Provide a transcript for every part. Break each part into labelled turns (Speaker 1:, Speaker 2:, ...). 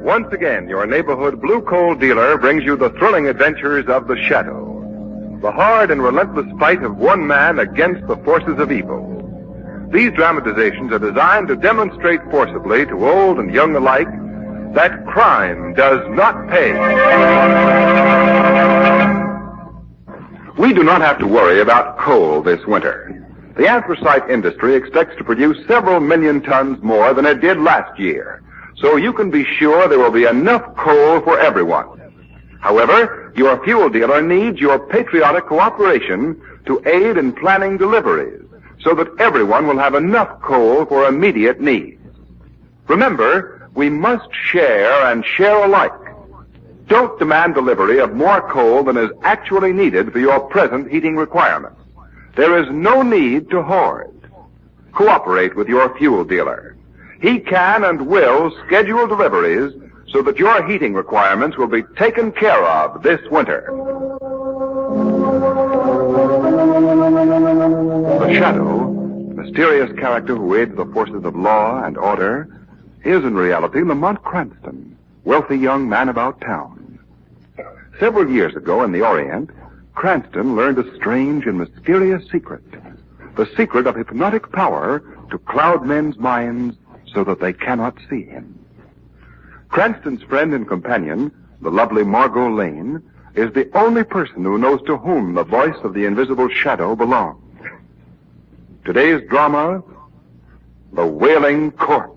Speaker 1: Once again, your neighborhood blue coal dealer brings you the thrilling adventures of the Shadow, the hard and relentless fight of one man against the forces of evil. These dramatizations are designed to demonstrate forcibly to old and young alike that crime does not pay. We do not have to worry about coal this winter. The anthracite industry expects to produce several million tons more than it did last year. So you can be sure there will be enough coal for everyone. However, your fuel dealer needs your patriotic cooperation to aid in planning deliveries so that everyone will have enough coal for immediate needs. Remember, we must share and share alike. Don't demand delivery of more coal than is actually needed for your present heating requirements. There is no need to hoard. Cooperate with your fuel dealer. He can and will schedule deliveries so that your heating requirements will be taken care of this winter. The Shadow, mysterious character who aids the forces of law and order, is in reality Lamont Cranston, wealthy young man about town. Several years ago in the Orient, Cranston learned a strange and mysterious secret. The secret of hypnotic power to cloud men's minds so that they cannot see him. Cranston's friend and companion, the lovely Margo Lane, is the only person who knows to whom the voice of the invisible Shadow belongs. Today's drama, The Wailing Corpse.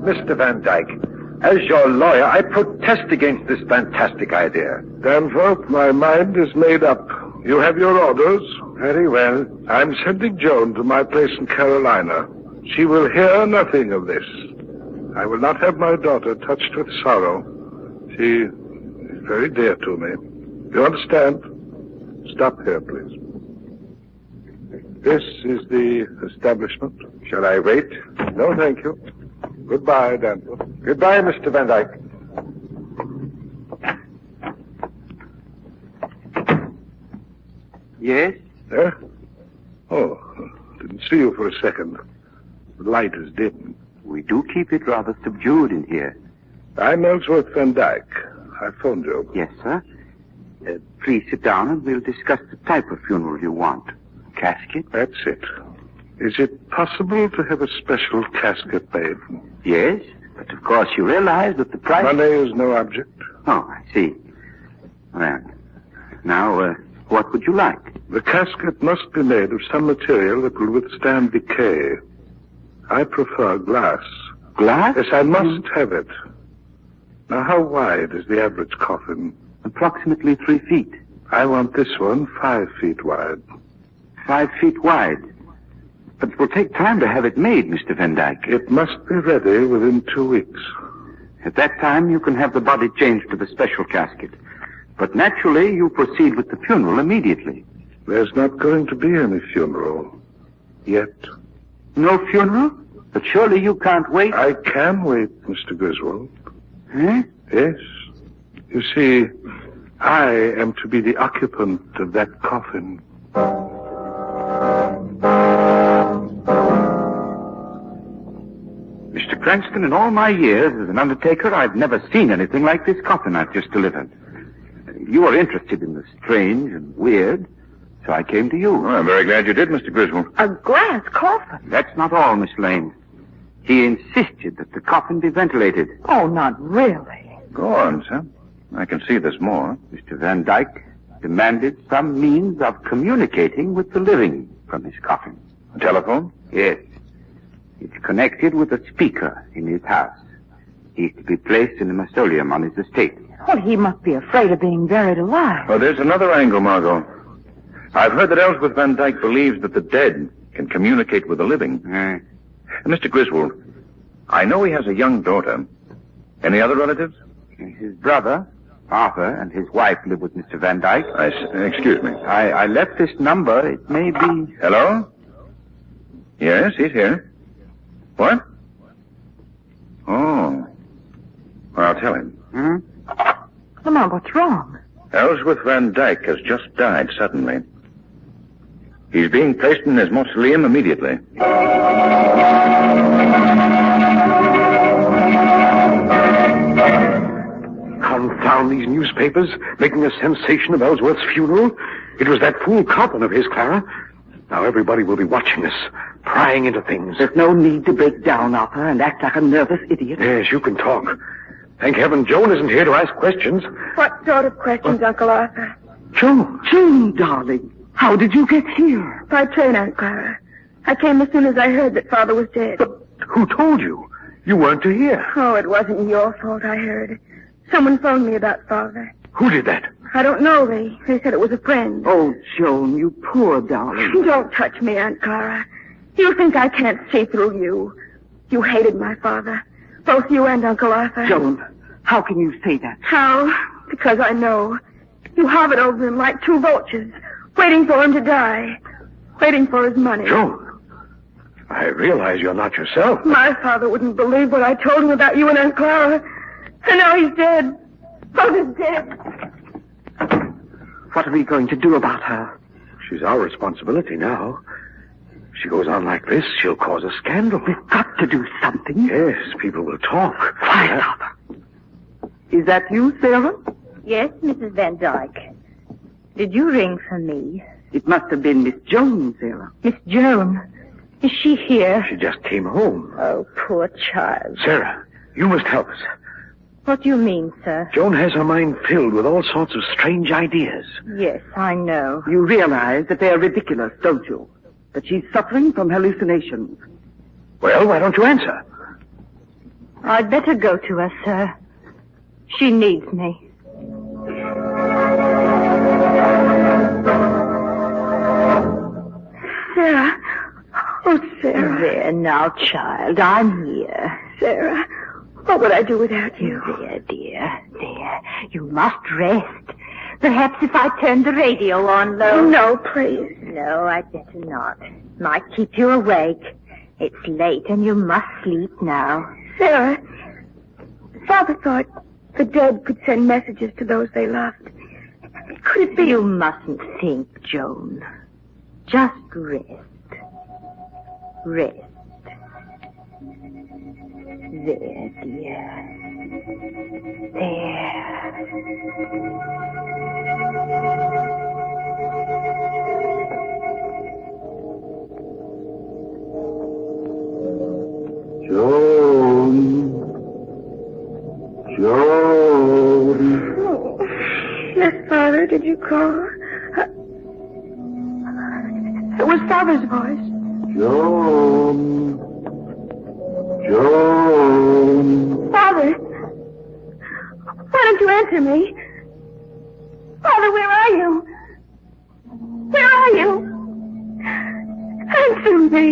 Speaker 2: Mr. Van Dyke, as your lawyer, I protest against this fantastic idea.
Speaker 3: Danforth, my mind is made up. You have your orders. Very well. I'm sending Joan to my place in Carolina. She will hear nothing of this. I will not have my daughter touched with sorrow. She is very dear to me. You understand? Stop here, please. This is the establishment.
Speaker 2: Shall I wait?
Speaker 3: No, thank you. Goodbye, Danforth.
Speaker 2: Goodbye, Mr. Van Dyke.
Speaker 4: Yes?
Speaker 3: There? Oh, didn't see you for a second. The light is dim.
Speaker 4: We do keep it rather subdued in here.
Speaker 3: I'm Ellsworth Van Dyke. I phoned you.
Speaker 4: Yes, sir. Please sit down and we'll discuss the type of funeral you want. Casket?
Speaker 3: That's it. Is it possible to have a special casket made?
Speaker 4: Yes, but of course you realize that the price...
Speaker 3: Money is no object.
Speaker 4: Oh, I see. Well, now, what would you like?
Speaker 3: The casket must be made of some material that will withstand decay. I prefer glass.
Speaker 4: Glass?
Speaker 3: Yes, I must have it. Now, how wide is the average coffin?
Speaker 4: Approximately 3 feet.
Speaker 3: I want this one 5 feet wide.
Speaker 4: 5 feet wide. But it will take time to have it made, Mr. Van Dyke.
Speaker 3: It must be ready within 2 weeks.
Speaker 4: At that time, you can have the body changed to the special casket. But naturally, you proceed with the funeral immediately.
Speaker 3: There's not going to be any funeral. Yet.
Speaker 4: No funeral? But surely you can't wait?
Speaker 3: I can wait, Mr. Griswold.
Speaker 4: Eh?
Speaker 3: Yes. You see, I am to be the occupant of that coffin.
Speaker 4: Mr. Cranston, in all my years as an undertaker, I've never seen anything like this coffin I've just delivered. You are interested in the strange and weird, so I came to you.
Speaker 1: Well, I'm very glad you did, Mr. Griswold.
Speaker 5: A glass coffin?
Speaker 4: That's not all, Miss Lane. He insisted that the coffin be ventilated.
Speaker 5: Oh, not really.
Speaker 1: Go on, sir. I can see there's more.
Speaker 4: Mr. Van Dyke demanded some means of communicating with the living from his coffin.
Speaker 1: A telephone?
Speaker 4: Yes. It's connected with a speaker in his house. He's to be placed in a mausoleum on his estate.
Speaker 5: Well, he must be afraid of being buried alive.
Speaker 1: Oh, there's another angle, Margot. I've heard that Ellsworth Van Dyke believes that the dead can communicate with the living.
Speaker 2: Mr. Griswold, I know he has a young daughter. Any other relatives?
Speaker 4: His brother, Arthur, and his wife live with Mr. Van Dyke.
Speaker 2: Excuse me.
Speaker 4: I left this number. It may be...
Speaker 2: Hello? Yes, he's here. What? Oh. Well, I'll tell him.
Speaker 5: Lamont, what's wrong?
Speaker 2: Ellsworth Van Dyke has just died suddenly. He's being placed in his mausoleum immediately.
Speaker 3: Confound these newspapers, making a sensation of Ellsworth's funeral. It was that fool Coffin of his, Clara. Now everybody will be watching us, prying into things.
Speaker 5: There's no need to break down, Arthur, and act like a nervous idiot.
Speaker 3: Yes, you can talk. Thank heaven Joan isn't here to ask questions.
Speaker 6: What sort of questions, Uncle Arthur?
Speaker 5: Joan, darling. How did you get here?
Speaker 6: By train, Aunt Clara. I came as soon as I heard that Father was dead.
Speaker 3: But who told you? You weren't to hear.
Speaker 6: Oh, it wasn't your fault, I heard. Someone phoned me about Father.
Speaker 3: Who did that?
Speaker 6: I don't know. They said it was a friend.
Speaker 5: Oh, Joan, you poor darling.
Speaker 6: Don't touch me, Aunt Clara. You think I can't see through you. You hated my father. Both you and Uncle Arthur.
Speaker 5: Joan, how can you say that?
Speaker 6: How? Because I know. You hovered over him like two vultures, waiting for him to die. Waiting for his money.
Speaker 3: Joan, I realize you're not yourself.
Speaker 6: My father wouldn't believe what I told him about you and Aunt Clara. And now he's dead. Father's dead.
Speaker 5: What are we going to do about her?
Speaker 3: She's our responsibility now. If she goes on like this, she'll cause a scandal.
Speaker 5: We've got to do something.
Speaker 3: Yes, people will talk.
Speaker 5: Quiet, Arthur. Is that you, Sarah?
Speaker 7: Yes, Mrs. Van Dyke. Did you ring for me?
Speaker 5: It must have been Miss Joan, Sarah.
Speaker 7: Miss Joan. Is she here?
Speaker 3: She just came home.
Speaker 7: Oh, poor child.
Speaker 3: Sarah, you must help us.
Speaker 7: What do you mean, sir?
Speaker 3: Joan has her mind filled with all sorts of strange ideas.
Speaker 7: Yes, I know.
Speaker 5: You realize that they're ridiculous, don't you? That she's suffering from hallucinations.
Speaker 3: Well, why don't you answer?
Speaker 7: I'd better go to her, sir. She needs me.
Speaker 6: Sarah. Oh, Sarah.
Speaker 7: There now, child. I'm here.
Speaker 6: Sarah, what would I do without you?
Speaker 7: There, dear. There. You must rest. Perhaps if I turn the radio on low.
Speaker 6: No, please.
Speaker 7: No, I'd better not. Might keep you awake. It's late and you must sleep now.
Speaker 6: Sarah, Father thought the dead could send messages to those they loved. Could it be?
Speaker 7: You mustn't think, Joan. Just rest. Rest. There, dear. There.
Speaker 3: Joan.
Speaker 6: Oh. Yes, Father, did you call? It was Father's voice.
Speaker 3: Joan.
Speaker 6: Father! Why don't you answer me? Father, where are you? Where are you? Answer me.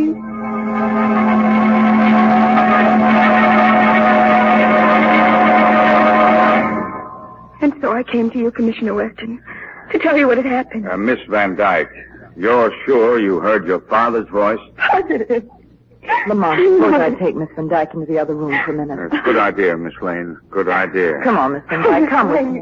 Speaker 6: And so I came to you, Commissioner Weston, to tell you what had happened.
Speaker 4: Miss Van Dyke, you're sure you heard your father's voice?
Speaker 6: Positive.
Speaker 5: Lamont, suppose I take Miss Van Dyke into the other room for a minute.
Speaker 4: Good idea, Miss Lane. Good idea.
Speaker 5: Come on, Miss Van Dyke. Come with me.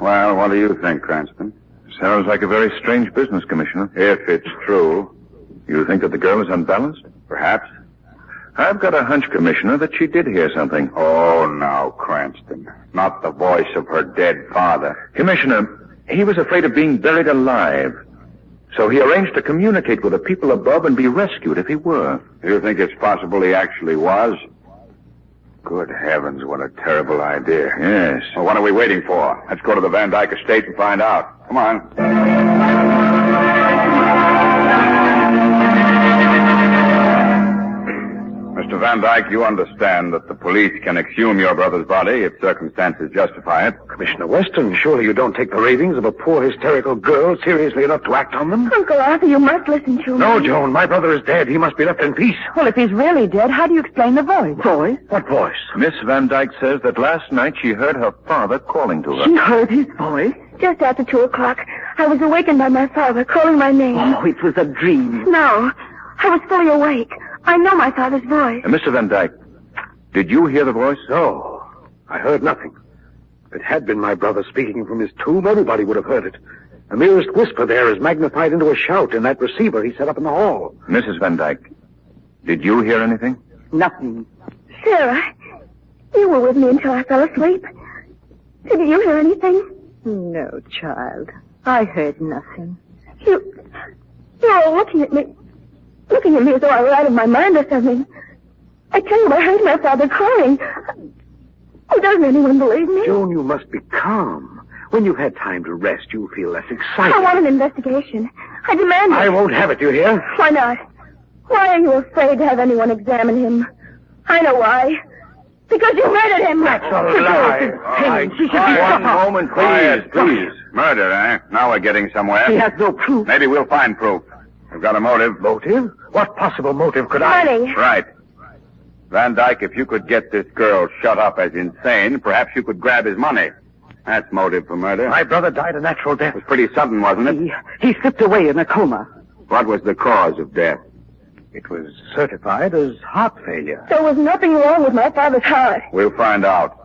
Speaker 4: Well, what do you think, Cranston?
Speaker 2: Sounds like a very strange business, Commissioner.
Speaker 4: If it's true,
Speaker 2: You think that the girl is unbalanced?
Speaker 4: perhaps.
Speaker 2: I've got a hunch, Commissioner, that she did hear something.
Speaker 4: Oh, now, Cranston. Not the voice of her dead father.
Speaker 2: Commissioner, he was afraid of being buried alive. So he arranged to communicate with the people above and be rescued if he were.
Speaker 4: You think it's possible he actually was? Good heavens, what a terrible idea.
Speaker 2: Yes.
Speaker 4: Well, what are we waiting for? Let's go to the Van Dyke estate and find out. Come on. Mr. Van
Speaker 1: Van Dyke, you understand that the police can exhume your brother's body if circumstances justify it.
Speaker 2: Commissioner Weston, surely you don't take the ravings of a poor hysterical girl seriously enough to act on them?
Speaker 6: Uncle Arthur, you must listen to me.
Speaker 2: No, Joan, my brother is dead. He must be left in peace.
Speaker 5: Well, if he's really dead, how do you explain the voice? Voice?
Speaker 2: What voice?
Speaker 8: Miss Van Dyke says that last night she heard her father calling to her.
Speaker 5: She heard his voice?
Speaker 6: Just after 2 o'clock, I was awakened by my father calling my name.
Speaker 5: Oh, it was a dream.
Speaker 6: No, I was fully awake. I know my father's voice.
Speaker 8: Mr. Van Dyke, did you hear the voice?
Speaker 2: No, I heard nothing. If it had been my brother speaking from his tomb, everybody would have heard it. The merest whisper there is magnified into a shout in that receiver he set up in the hall.
Speaker 8: Mrs. Van Dyke, did you hear anything?
Speaker 5: Nothing.
Speaker 6: Sarah, you were with me until I fell asleep. Did you hear anything?
Speaker 7: No, child. I heard nothing.
Speaker 6: You're all looking at me as though I were out of my mind or something. I tell you, I heard my father crying. Oh, doesn't anyone believe me?
Speaker 2: Joan, you must be calm. When you've had time to rest, you'll feel less excited.
Speaker 6: I want an investigation. I demand it.
Speaker 2: I won't have it, you hear?
Speaker 6: Why not? Why are you afraid to have anyone examine him? I know why. Because you murdered him.
Speaker 2: That's a lie.
Speaker 5: She should be
Speaker 8: One moment,
Speaker 1: Quiet, please. Murder, eh? Now we're getting somewhere.
Speaker 5: He has no proof.
Speaker 1: Maybe we'll find proof. We've got a motive.
Speaker 2: Motive? What possible motive could I...
Speaker 6: Money.
Speaker 1: Right. Van Dyke, if you could get this girl shut up as insane, perhaps you could grab his money. That's motive for murder.
Speaker 2: My brother died a natural death.
Speaker 1: It was pretty sudden, wasn't it?
Speaker 5: He slipped away in a coma.
Speaker 1: What was the cause of death?
Speaker 2: It was certified as heart failure.
Speaker 6: There was nothing wrong with my father's heart.
Speaker 1: We'll find out.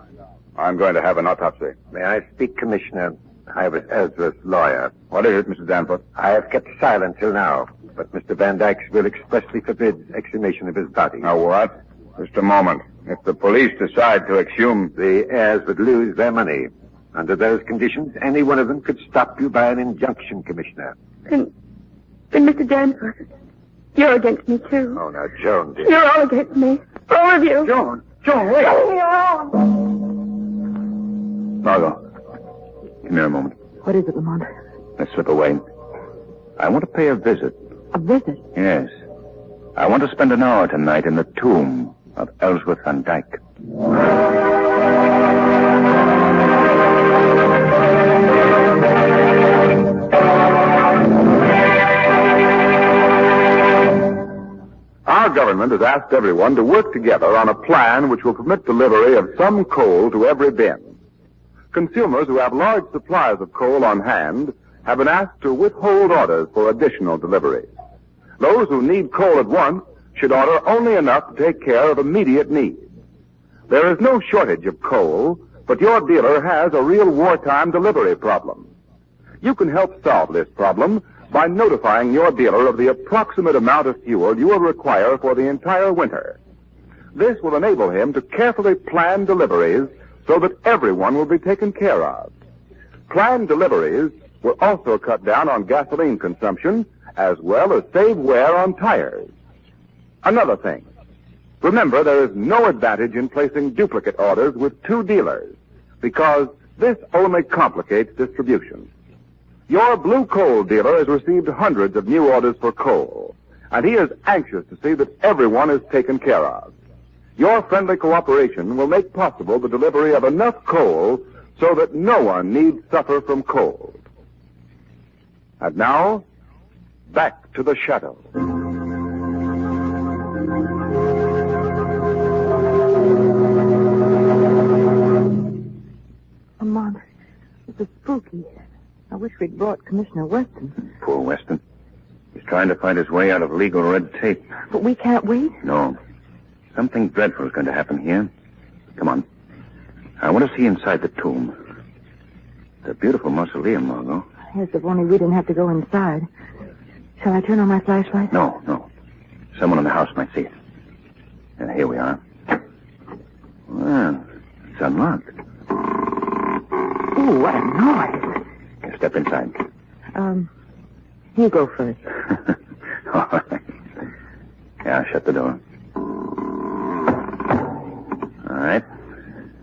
Speaker 1: I'm going to have an autopsy.
Speaker 2: May I speak, Commissioner? I was Ezra's lawyer.
Speaker 1: What is it, Mr. Danforth?
Speaker 2: I have kept silent till now, but Mr. Van Dyke's will expressly forbids exhumation of his body.
Speaker 1: Now what? Just a moment. If the police decide to exhume...
Speaker 2: The heirs would lose their money. Under those conditions, any one of them could stop you by an injunction, Commissioner.
Speaker 6: Then Mr. Danforth, you're against me, too.
Speaker 2: Oh, now, Joan, dear.
Speaker 6: You're all against me. All of you.
Speaker 2: Joan, wait.
Speaker 8: Margo, come here a moment.
Speaker 5: What is it, Lamont?
Speaker 8: Let's slip away. I want to pay a visit.
Speaker 5: A visit?
Speaker 8: Yes. I want to spend an hour tonight in the tomb of Ellsworth Van Dyke.
Speaker 1: Our government has asked everyone to work together on a plan which will permit delivery of some coal to every bin. Consumers who have large supplies of coal on hand have been asked to withhold orders for additional deliveries. Those who need coal at once should order only enough to take care of immediate needs. There is no shortage of coal, but your dealer has a real wartime delivery problem. You can help solve this problem by notifying your dealer of the approximate amount of fuel you will require for the entire winter. This will enable him to carefully plan deliveries so that everyone will be taken care of. Planned deliveries will also cut down on gasoline consumption as well as save wear on tires. Another thing, remember there is no advantage in placing duplicate orders with two dealers because this only complicates distribution. Your blue coal dealer has received hundreds of new orders for coal, and he is anxious to see that everyone is taken care of. Your friendly cooperation will make possible the delivery of enough coal so that no one need suffer from cold. And now, back to the shadow.
Speaker 5: Lamont, it was spooky. I wish we'd brought Commissioner Weston.
Speaker 8: Poor Weston. He's trying to find his way out of legal red tape.
Speaker 5: But we can't wait.
Speaker 8: No. Something dreadful is going to happen here. Come on. I want to see inside the tomb. It's a beautiful mausoleum, Margo.
Speaker 5: Yes, if only we didn't have to go inside. Shall I turn on my flashlight?
Speaker 8: No. Someone in the house might see it. And here we are. Well, it's unlocked.
Speaker 5: Ooh, what a noise.
Speaker 8: Step inside.
Speaker 5: You go first.
Speaker 8: All right. Yeah, shut the door. All right.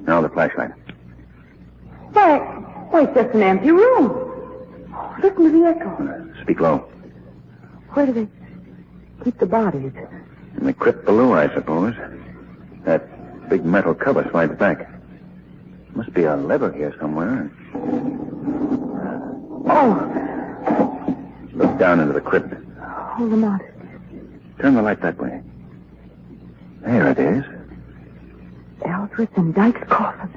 Speaker 8: Now the flashlight.
Speaker 5: Why, it's just an empty room. Oh, listen to the echo.
Speaker 8: Speak low.
Speaker 5: Where do they keep the bodies?
Speaker 8: In the crypt below, I suppose. That big metal cover slides back. Must be a lever here somewhere.
Speaker 5: Oh!
Speaker 8: Look down into the crypt.
Speaker 5: Oh, Lamont.
Speaker 8: Turn the light that way. There it is.
Speaker 5: Ellsworth and Dyke's coffin.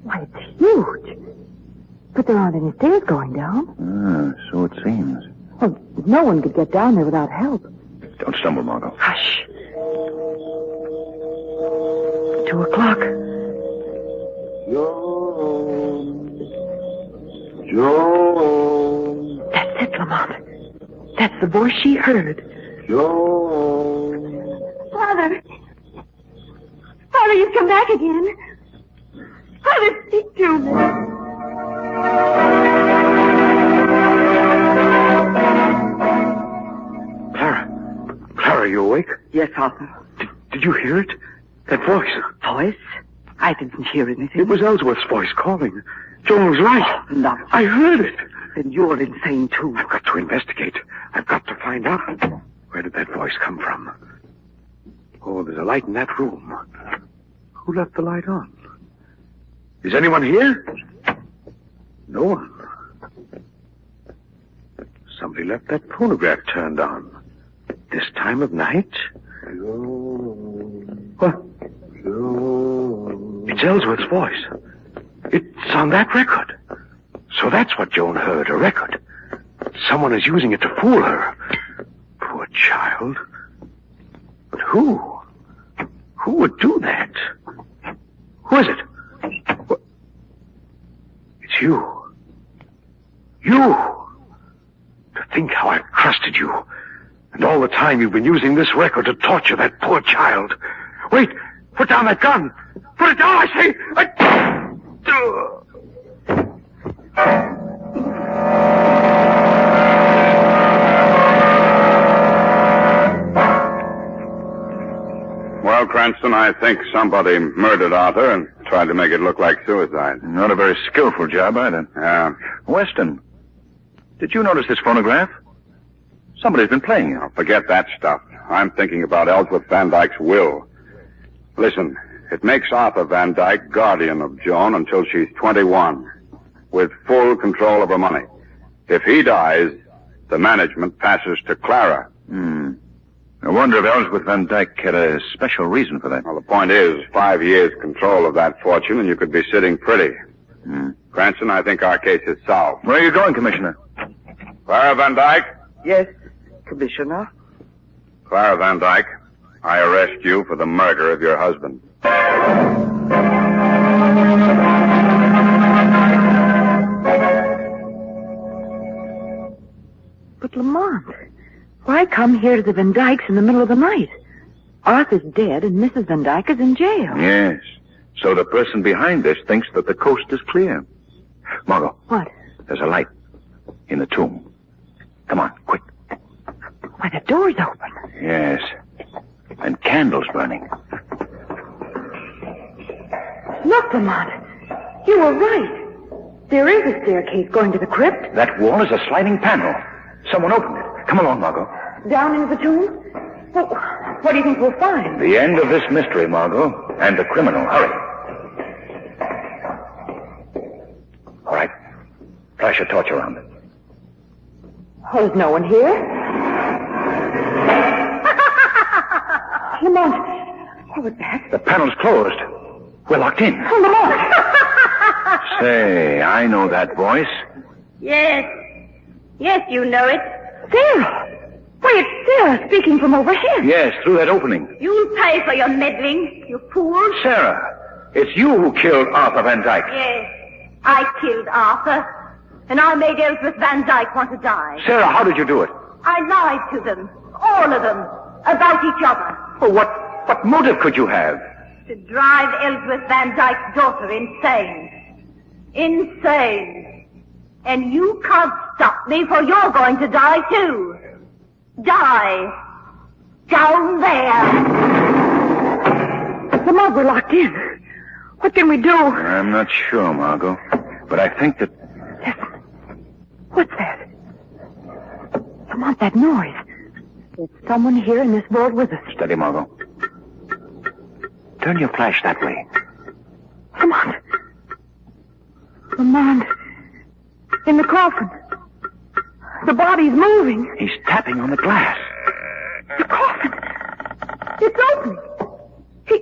Speaker 5: Why, it's huge. But there aren't any stairs going down.
Speaker 8: So it seems.
Speaker 5: Well, no one could get down there without help.
Speaker 8: Don't stumble, Margo.
Speaker 5: Hush. 2 o'clock.
Speaker 3: Joan.
Speaker 5: That's it, Lamont. That's the voice she heard.
Speaker 3: Joan.
Speaker 6: Father. Father, you've come back again. Father, speak to me.
Speaker 2: Clara, you awake?
Speaker 5: Yes, Arthur.
Speaker 2: Did you hear it? That voice.
Speaker 5: Voice? I didn't hear anything.
Speaker 2: It was Ellsworth's voice calling. Joan was right.
Speaker 5: No.
Speaker 2: I heard it.
Speaker 5: Then you're insane, too.
Speaker 2: I've got to investigate. I've got to find out. Where did that voice come from? Oh, there's a light in that room. Who left the light on? Is anyone here? No one. Somebody left that phonograph turned on. This time of night? What? It's Ellsworth's voice. It's on that record. So that's what Joan heard, a record. Someone is using it to fool her. Poor child. But who? Who would do that? Who is it? What? It's you. You! To think how I've trusted you. And all the time you've been using this record to torture that poor child. Wait! Put down that gun! Put it down, I say!
Speaker 1: Well, Cranston, I think somebody murdered Arthur and tried to make it look like suicide.
Speaker 8: Not a very skillful job, either.
Speaker 1: Yeah.
Speaker 8: Weston, did you notice this phonograph? Somebody's been playing it.
Speaker 1: Now, forget that stuff. I'm thinking about Ellsworth Van Dyke's will. Listen, it makes Arthur Van Dyke guardian of Joan until she's 21, with full control of her money. If he dies, the management passes to Clara.
Speaker 8: I wonder if Ellsworth Van Dyke had a special reason for that.
Speaker 1: Well, the point is, 5 years control of that fortune, and you could be sitting pretty. Cranston, I think our case is solved.
Speaker 8: Where are you going, Commissioner?
Speaker 1: Clara Van Dyke?
Speaker 5: Yes, Commissioner.
Speaker 1: Clara Van Dyke, I arrest you for the murder of your husband.
Speaker 5: But Lamont, why come here to the Van Dykes in the middle of the night? Arthur's dead and Mrs. Van Dyke is in jail.
Speaker 8: Yes. So the person behind this thinks that the coast is clear. Margo.
Speaker 5: What?
Speaker 8: There's a light in the tomb. Come on, quick.
Speaker 5: Why, the door's open.
Speaker 8: Yes. And candles burning.
Speaker 5: Look, Lamont. You were right. There is a staircase going to the crypt.
Speaker 8: That wall is a sliding panel. Someone opened it. Come along, Margo.
Speaker 5: Down into the tomb? Well, what do you think we'll find?
Speaker 8: The end of this mystery, Margo. And the criminal. Hurry. All right. Flash a torch around.
Speaker 5: Oh, there's no one here. Lamont, what was that?
Speaker 8: The panel's closed. We're locked in.
Speaker 5: Oh, Lamont!
Speaker 8: Say, I know that voice.
Speaker 7: Yes. Yes, you know it.
Speaker 5: Sarah! Why, it's Sarah speaking from overhead.
Speaker 8: Yes, through that opening.
Speaker 7: You'll pay for your meddling, you fool.
Speaker 8: Sarah, it's you who killed Arthur Van Dyke.
Speaker 7: Yes, I killed Arthur. And I made Ellsworth Van Dyke want to die.
Speaker 8: Sarah, how did you do it?
Speaker 7: I lied to them, all of them, about each other.
Speaker 8: Oh, what motive could you have?
Speaker 7: To drive Ellsworth Van Dyke's daughter insane. Insane. And you can't stop me, for you're going to die too. Die. Down there.
Speaker 5: Lamont, we're locked in. What can we do?
Speaker 8: I'm not sure, Margo. But I think that...
Speaker 5: Listen. What's that? Lamont, that noise. There's someone here in this vault with us.
Speaker 8: Steady, Margo.
Speaker 2: Turn your flash that way.
Speaker 5: Lamont. Lamont. In the coffin. The body's moving.
Speaker 2: He's tapping on the glass.
Speaker 5: The coffin. It's open. He's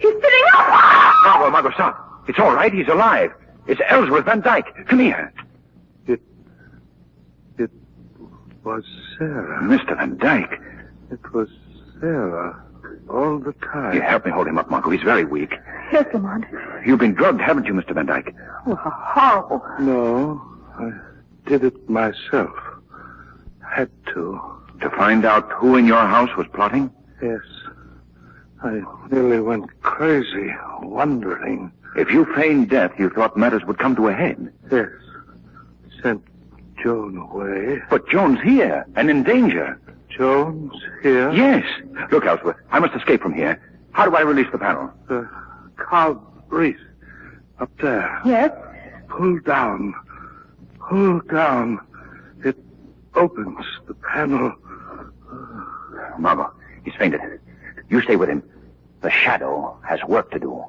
Speaker 5: sitting up.
Speaker 2: Margo, stop. It's all right. He's alive. It's Ellsworth Van Dyke. Come here.
Speaker 3: It was Sarah.
Speaker 2: Mr. Van Dyke.
Speaker 3: It was Sarah all the time.
Speaker 2: You help me hold him up, Margo. He's very weak.
Speaker 5: Yes, Lamont.
Speaker 2: You've been drugged, haven't you, Mr. Van Dyke?
Speaker 5: Oh, how horrible.
Speaker 3: No, I did it myself. Had to.
Speaker 2: To find out who in your house was plotting?
Speaker 3: Yes. I nearly went crazy, wondering.
Speaker 2: If you feigned death, you thought matters would come to a head.
Speaker 3: Yes. Sent Joan away.
Speaker 2: But Joan's here and in danger.
Speaker 3: Joan's here?
Speaker 2: Yes. Look, Ellsworth, I must escape from here. How do I release the panel?
Speaker 3: The carved wreath up there.
Speaker 5: Yes?
Speaker 3: Pull down. Pull down. It opens the panel.
Speaker 2: Margo, he's fainted. You stay with him. The shadow has work to do.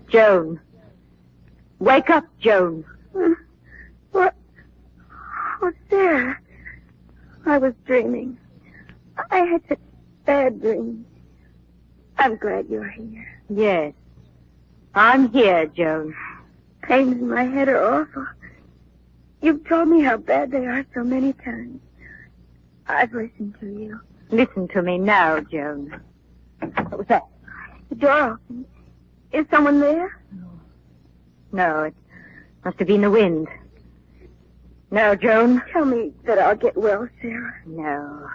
Speaker 7: Joan. Wake up, Joan.
Speaker 6: What? What's there? I was dreaming. I had such bad dreams. I'm glad you're here.
Speaker 7: Yes. I'm here, Joan.
Speaker 6: Pains in my head are awful. You've told me how bad they are so many times. I've listened to you.
Speaker 7: Listen to me now, Joan. What was that?
Speaker 6: The door opened. Is someone there?
Speaker 7: No, it must have been the wind. No, Joan.
Speaker 6: Tell me that I'll get well, Sarah.
Speaker 7: No.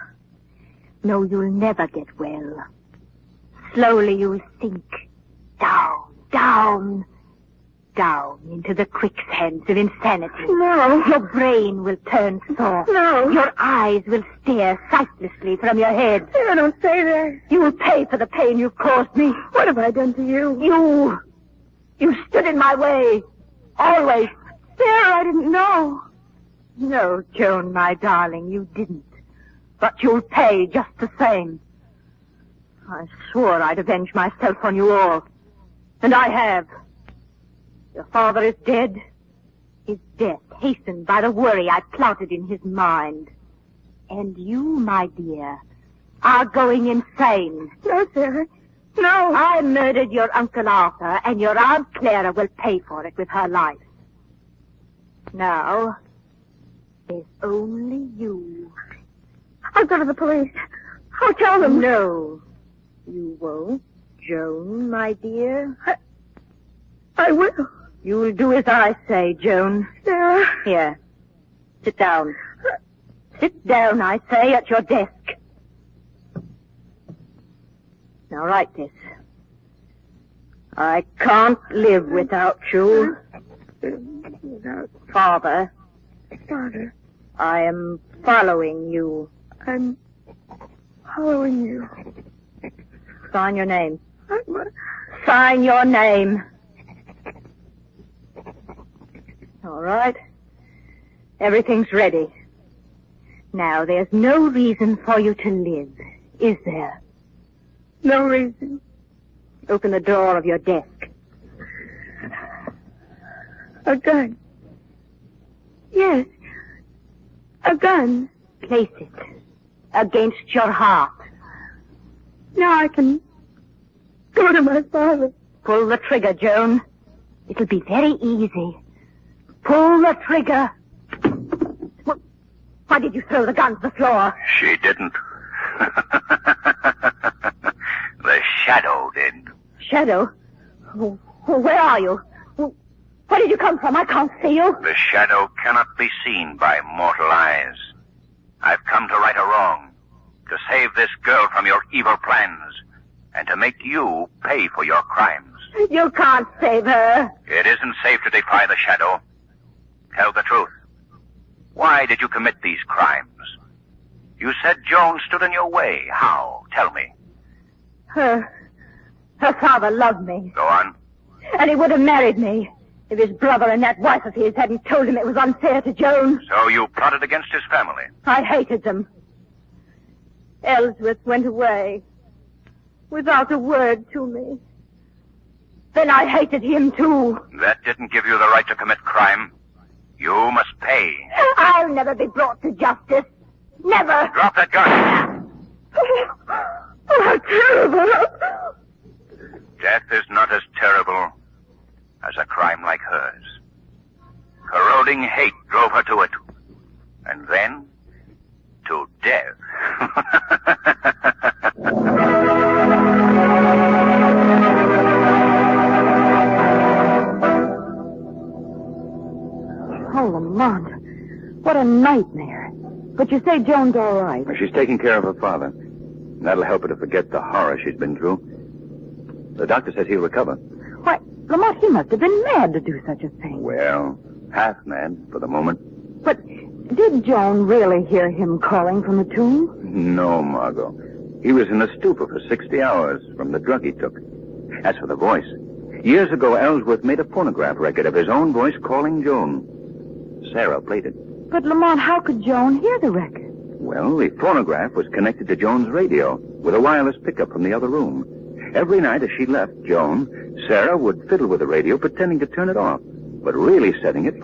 Speaker 7: No, you'll never get well. Slowly you'll sink down into the quicksands of insanity.
Speaker 6: No.
Speaker 7: Your brain will turn soft.
Speaker 6: No.
Speaker 7: Your eyes will stare sightlessly from your head.
Speaker 6: Sarah, don't say that.
Speaker 7: You will pay for the pain you've caused me.
Speaker 6: What have I done to you?
Speaker 7: You stood in my way. Always.
Speaker 6: Sarah, I didn't know.
Speaker 7: No, Joan, my darling, you didn't. But you'll pay just the same. I swore I'd avenge myself on you all. And I have. Your father is dead. His death hastened by the worry I planted in his mind. And you, my dear, are going insane.
Speaker 6: No, Sarah. No.
Speaker 7: I murdered your Uncle Arthur, and your Aunt Clara will pay for it with her life. Now, there's only you.
Speaker 6: I'll go to the police. I'll tell them.
Speaker 7: No, you won't, Joan, my dear.
Speaker 6: I will.
Speaker 7: You'll do as I say, Joan.
Speaker 6: Sarah.
Speaker 7: Here. Sit down. Sit down, I say, at your desk. Now write this. I can't live without you.
Speaker 6: Without
Speaker 7: Father,
Speaker 6: Father,
Speaker 7: I am following you.
Speaker 6: I'm following you.
Speaker 7: Sign your name. Sign your name. All right. Everything's ready. Now, there's no reason for you to live, is there?
Speaker 6: No reason.
Speaker 7: Open the door of your desk.
Speaker 6: A gun. Yes. A gun.
Speaker 7: Place it against your heart.
Speaker 6: Now I can go to my father.
Speaker 7: Pull the trigger, Joan. It'll be very easy. Pull the trigger. Why did you throw the gun to the floor?
Speaker 8: She didn't. The shadow did.
Speaker 7: Shadow? Where are you? Where did you come from? I can't see you.
Speaker 8: The shadow cannot be seen by mortal eyes. I've come to right a wrong, to save this girl from your evil plans, and to make you pay for your crimes.
Speaker 7: You can't save her.
Speaker 8: It isn't safe to defy the shadow. Tell the truth. Why did you commit these crimes? You said Joan stood in your way. How? Tell me.
Speaker 7: Her father loved me.
Speaker 8: Go on.
Speaker 7: And he would have married me If his brother and that wife of his hadn't told him it was unfair to Joan.
Speaker 8: So you plotted against his family?
Speaker 7: I hated them. Ellsworth went away without a word to me. Then I hated him, too.
Speaker 8: That didn't give you the right to commit crime. You must pay.
Speaker 7: I'll never be brought to justice. Never.
Speaker 8: Drop that gun.
Speaker 6: Oh, how terrible.
Speaker 8: Death is not as terrible as a crime like hers. Corroding hate drove her to it. And then, to death.
Speaker 5: Oh, Lamont. What a nightmare. But you say Joan's all right.
Speaker 4: She's taking care of her father. That'll help her to forget the horror she's been through. The doctor says he'll recover.
Speaker 5: Why, Lamont, he must have been mad to do such a thing.
Speaker 4: Well, half mad for the moment.
Speaker 5: But did Joan really hear him calling from the tomb?
Speaker 4: No, Margo. He was in a stupor for 60 hours from the drug he took. As for the voice, years ago, Ellsworth made a phonograph record of his own voice calling Joan. Sarah played it.
Speaker 5: But, Lamont, how could Joan hear the record?
Speaker 4: Well, the phonograph was connected to Joan's radio with a wireless pickup from the other room. Every night as she left Joan, Sarah would fiddle with the radio, pretending to turn it off, but really setting it for